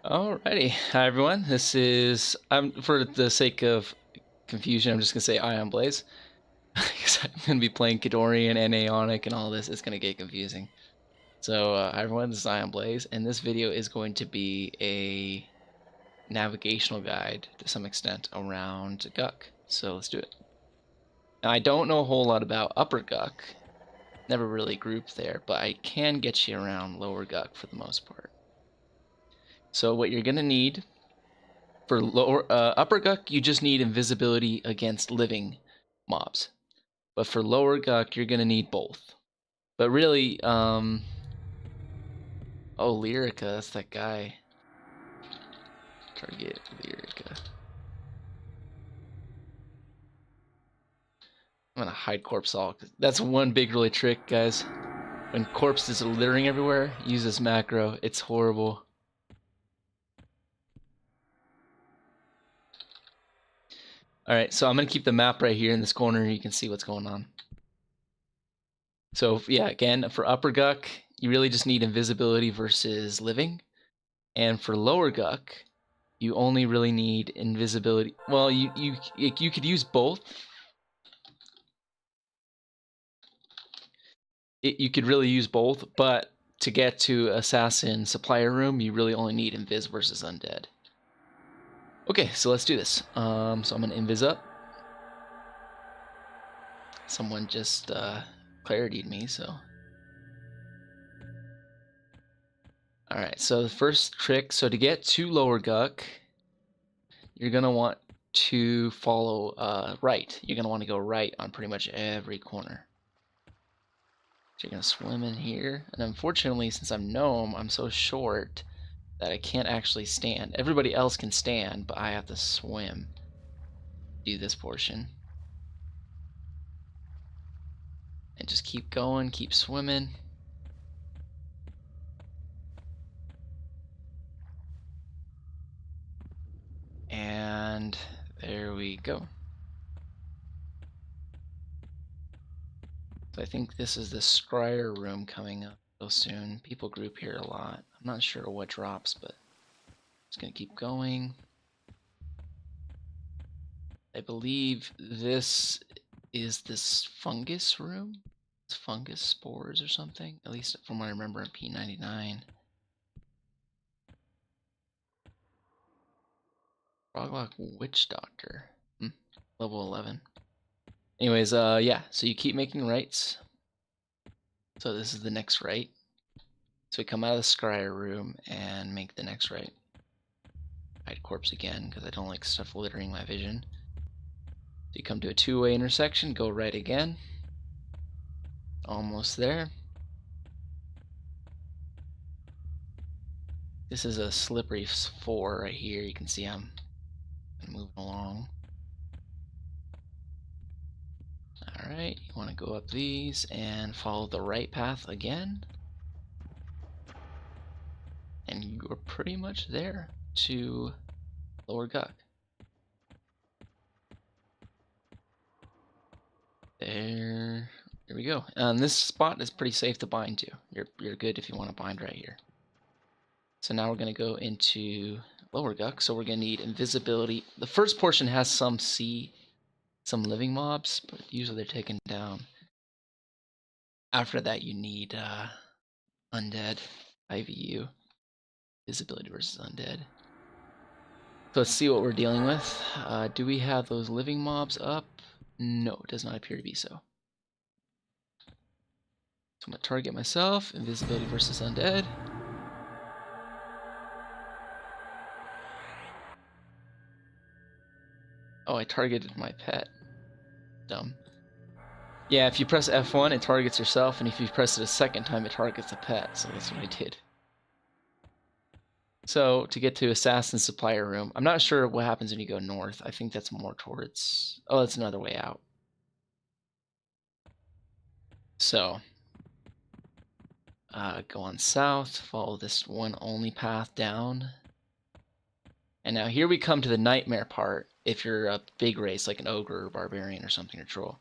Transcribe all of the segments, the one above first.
Alrighty, hi everyone. This is for the sake of confusion, I'm just gonna say Ion Blaze because I'm gonna be playing Kidorian and Aeonic and all this. It's gonna get confusing. So, hi everyone. This is Ion Blaze, and this video is going to be a navigational guide to some extent around Guk. So let's do it. Now, I don't know a whole lot about Upper Guk. Never really grouped there, but I can get you around Lower Guk for the most part. So what you're gonna need for Upper Guk, you just need invisibility against living mobs. But for Lower Guk, you're gonna need both. But really, oh, Lyrica, that's that guy. Target Lyrica. I'm gonna hide Corpse all. That's one big really trick, guys. When Corpse is littering everywhere, use this macro. It's horrible. Alright, so I'm gonna keep the map right here in this corner. You can see what's going on. So yeah, again, for Upper Guk, you really just need invisibility versus living. And for Lower Guk, you only really need invisibility. Well, you could use both. You could really use both, but to get to Assassin Supplier Room, you really only need Invis versus Undead. Okay, so let's do this. So I'm gonna Invis up. Someone just clarity'd me, so. Alright, so the first trick, so to get to Lower Guk, you're gonna want to follow right. You're gonna want to go right on pretty much every corner. So you're gonna swim in here, and unfortunately, since I'm gnome, I'm so short that I can't actually stand. Everybody else can stand, but I have to swim. Do this portion. And just keep going, keep swimming. And there we go. So I think this is the Scryer room coming up so soon. People group here a lot. I'm not sure what drops, but just gonna keep going. I believe this is this fungus room. It's fungus spores or something, at least from what I remember in P99. Froglock Witch Doctor. Level 11. Anyways, yeah, so you keep making rights. So this is the next right. So we come out of the Scryer room and make the next right. Hide corpse again, because I don't like stuff littering my vision. So you come to a two-way intersection, go right again. Almost there. This is a slippery 4 right here. You can see I'm moving along. Alright, you want to go up these and follow the right path again. And you're pretty much there to Lower Guk. There we go. And this spot is pretty safe to bind to. You're good if you want to bind right here. So now we're going to go into Lower Guk. So we're going to need invisibility. The first portion has some living mobs, but usually they're taken down. After that, you need undead, IVU, visibility versus undead. So let's see what we're dealing with. Do we have those living mobs up? No, it does not appear to be so. So I'm going to target myself, invisibility versus undead. Oh, I targeted my pet. Dumb. Yeah, if you press F1, it targets yourself, and if you press it a second time, it targets the pet, so that's what I did. So, to get to Assassin Supplier Room, I'm not sure what happens when you go north. I think that's more towards... Oh, that's another way out. So, go on south, follow this one only path down. And now here we come to the nightmare part, if you're a big race, like an ogre or barbarian or something, or troll.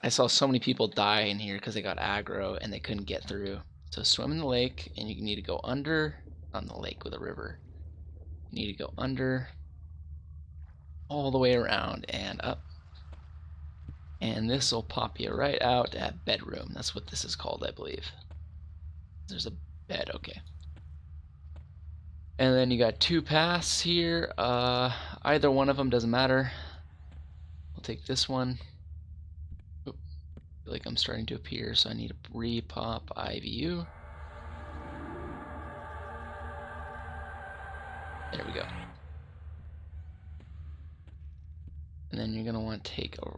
I saw so many people die in here because they got aggro and they couldn't get through. So swim in the lake, and you need to go under on the lake with a river. You need to go under, all the way around and up. And this will pop you right out at bedroom. That's what this is called, I believe. There's a bed, okay. And then you got 2 paths here. Either one of them doesn't matter. I'll take this one. Oop, I feel like I'm starting to appear, so I need to repop IVU. There we go. And then you're gonna want to take a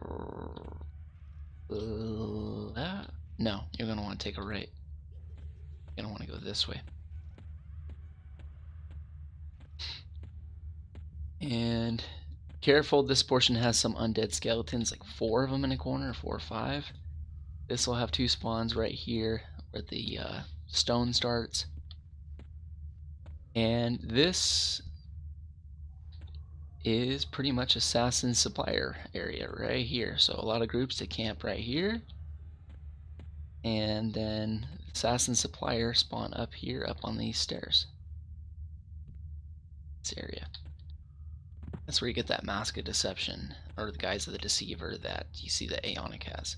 left. No, you're gonna want to take a right. You're gonna want to go this way. And careful, this portion has some undead skeletons, like 4 of them in a corner, 4 or 5. This will have 2 spawns right here where the stone starts. And this is pretty much assassin supplier area right here. So a lot of groups that camp right here. And then assassin supplier spawn up here, up on these stairs. This area. That's where you get that Mask of Deception, or the Guise of the Deceiver that you see that Aeonic has.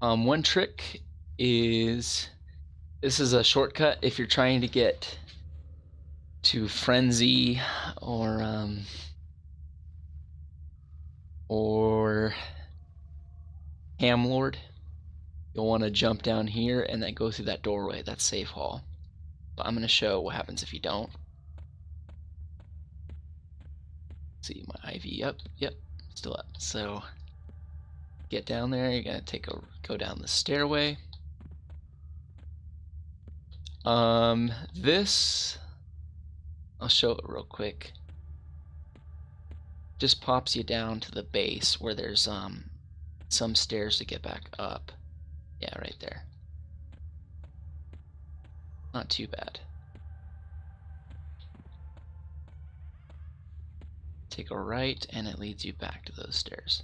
One trick is, this is a shortcut if you're trying to get to Frenzy or Hamlord. You'll want to jump down here and then go through that doorway. That's safe hall. But I'm going to show what happens if you don't. See my IV up, yep, still up. So get down there, you're gonna go down the stairway. This, I'll show it real quick. Just pops you down to the base where there's some stairs to get back up. Yeah, right there. Not too bad. Take a right and it leads you back to those stairs.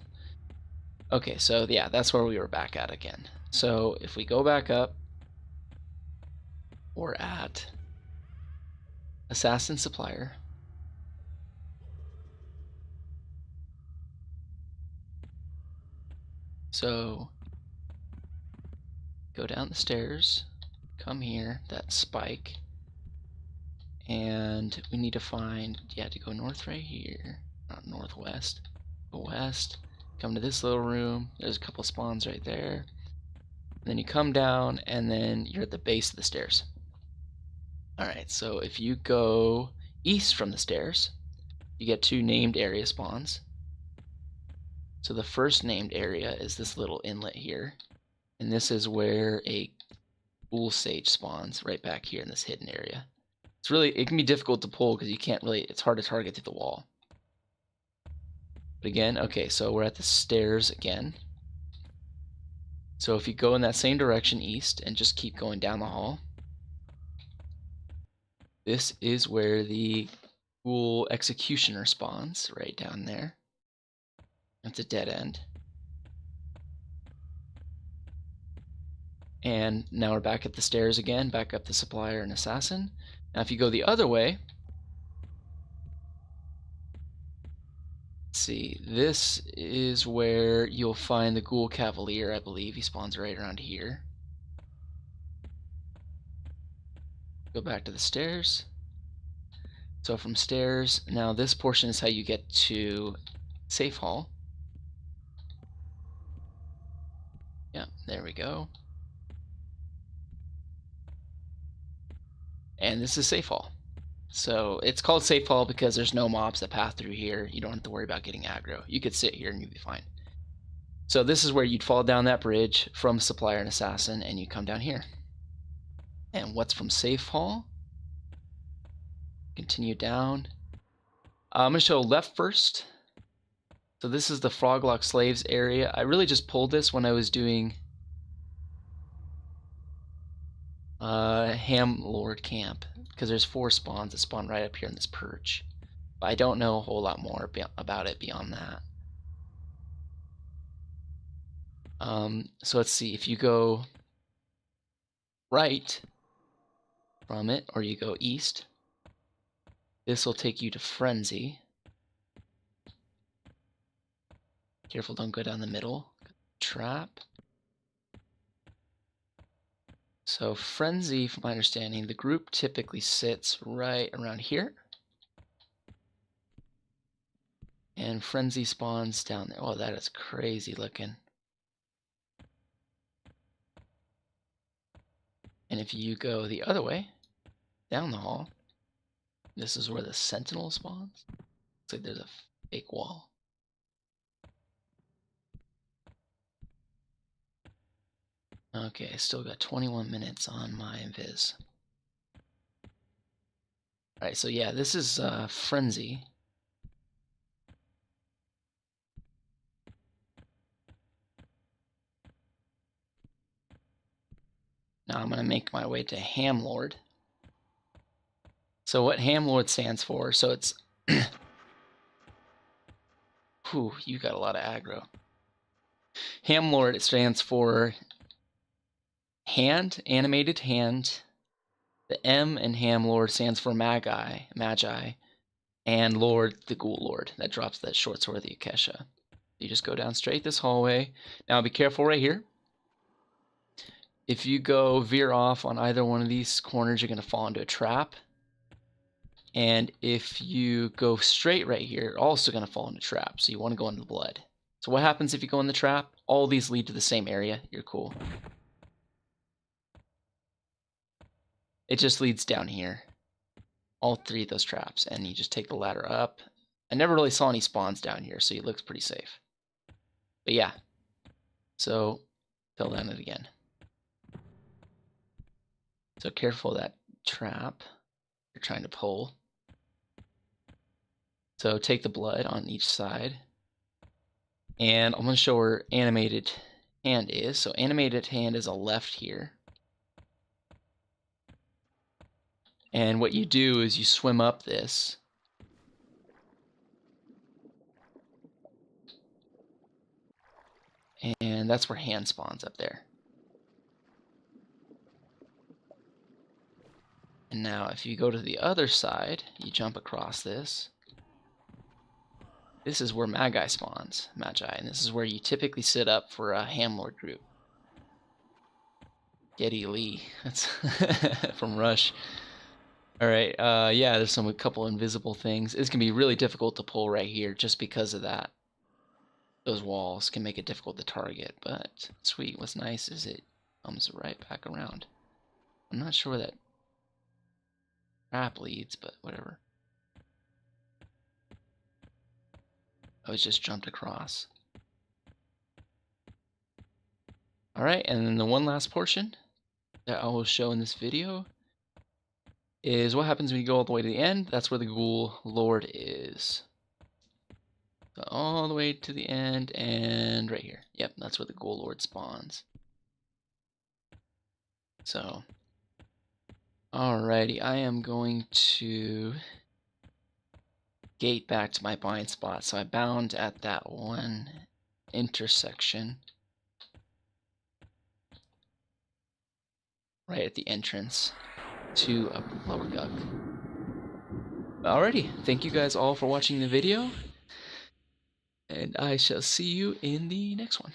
Okay, so yeah, that's where we were back at again. So if we go back up, we're at Assassin Supplier. So go down the stairs, come here, that spike, and we need to find, you have to go north right here, not northwest, go west, come to this little room, there's a couple spawns right there, and then you come down and then you're at the base of the stairs. Alright, so if you go east from the stairs, you get 2 named area spawns. So the first named area is this little inlet here, and this is where a Ghoul Sage spawns, right back here in this hidden area. It can be difficult to pull because you can't really, it's hard to target through the wall. But again, okay, so we're at the stairs again. So if you go in that same direction east and just keep going down the hall, this is where the Ghoul Executioner spawns, right down there. That's a dead end. And now we're back at the stairs again, back up the Supplier and Assassin. Now if you go the other way, let's see, this is where you'll find the Ghoul Cavalier, I believe. He spawns right around here. Go back to the stairs. So from stairs, now this portion is how you get to Safe Hall. Yeah, there we go. And this is Safe Hall. So it's called Safe Hall because there's no mobs that pass through here. You don't have to worry about getting aggro. You could sit here and you'd be fine. So this is where you'd fall down that bridge from Supplier and Assassin and you come down here. And what's from Safe Hall? Continue down. I'm going to show left first. So this is the Froglock Slaves area. I really just pulled this when I was doing Hamlord camp, because there's 4 spawns that spawn right up here in this perch. But I don't know a whole lot more about it beyond that. So let's see, if you go right, from it, or you go east. This will take you to Frenzy. Careful, don't go down the middle. Trap. So Frenzy, from my understanding, the group typically sits right around here. And Frenzy spawns down there. Oh, that is crazy looking. And if you go the other way, down the hall, this is where the Sentinel spawns. Looks like there's a fake wall. Okay, I still got 21 minutes on my invis. Alright, so yeah, this is Frenzy. Now I'm going to make my way to Hamlord. So what Hamlord stands for, so it's... Whew, you got a lot of aggro. Hamlord, it stands for hand, animated hand. The M in Hamlord stands for Magi, and Lord, the Ghoul Lord. That drops that short sword of the Akesha. You just go down straight this hallway. Now be careful right here. If you go veer off on either one of these corners, you're going to fall into a trap. And if you go straight right here, you're also going to fall into a trap. So you want to go into the blood. So what happens if you go in the trap? All these lead to the same area. You're cool. It just leads down here. All three of those traps. And you just take the ladder up. I never really saw any spawns down here, so it looks pretty safe. But yeah. So, fell down it again. So careful of that trap you're trying to pull. So take the blood on each side. And I'm going to show where animated hand is. So animated hand is a left here. And what you do is you swim up this. And that's where hand spawns up there. And now if you go to the other side, you jump across this. This is where Magi spawns, and this is where you typically sit up for a Hamlord group. Geddy Lee, that's from Rush. Alright, yeah, there's a couple invisible things. It's going to be really difficult to pull right here just because of that. Those walls can make it difficult to target, but sweet, what's nice is it comes right back around. I'm not sure where that trap leads, but whatever. I was just jumped across. Alright, and then the one last portion that I will show in this video is what happens when you go all the way to the end. That's where the Ghoul Lord is. So all the way to the end and right here. Yep, that's where the Ghoul Lord spawns. So, alrighty, I am going to gate back to my blind spot. So I bound at that one intersection right at the entrance to a lower gug. Alrighty, thank you guys all for watching the video, and I shall see you in the next one.